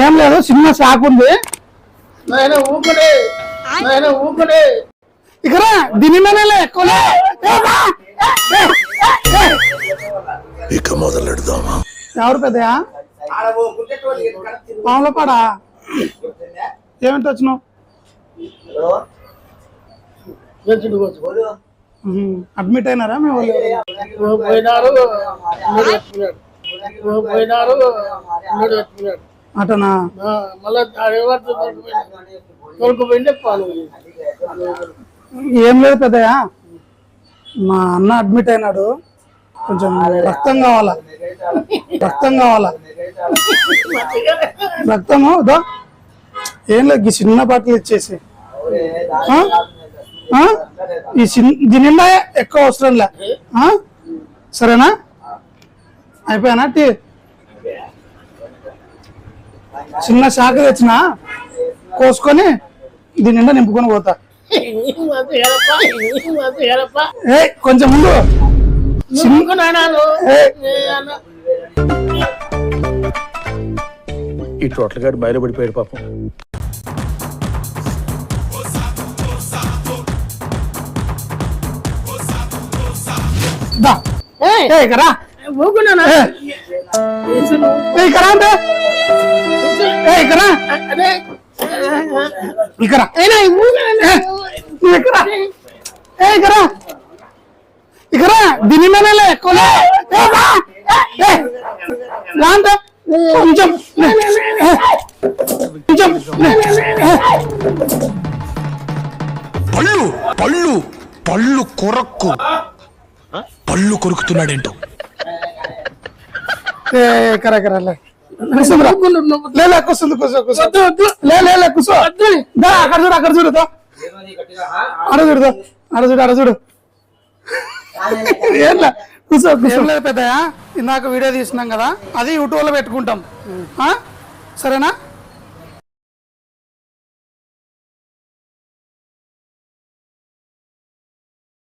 ఏం లేదు, చిన్న షాక్ ఉంది. ఇక్కడ దీని ఇక మొదలెడదామా? ఎవరు పెద్దయా? పాములపాడా? ఏమిటి వచ్చినావు? అడ్మిట్ అయినారా మీ వాళ్ళు? అటనా? ఏం లేదు పెద్దయా, మా అన్న అడ్మిట్ అయినాడు, కొంచెం రక్తం కావాలా. రక్తము ఏం లేదు, చిన్న బాటిల్ ఇచ్చేసి దీని నిండా ఎక్కువ అవసరం లే. సరేనా? అయిపోయానా? చిన్న శాఖ తెచ్చిన, కోసుకొని దీని నిండా నింపుకొని పోతా. కొంచెం ముందు ఈ టోటల్ గాడు బయలుపడిపోయాడు పాపం. ఇక్కడ దీని ఎక్కువ కొంచెం పళ్ళు పళ్ళు పళ్ళు కొరక్కు పళ్ళు కొరుకుతున్నాడేంటో. చూడు పెద్దయా, ఇందాక వీడియో తీసినాం కదా, అది యూట్యూబ్ లో పెట్టుకుంటాం. సరేనా?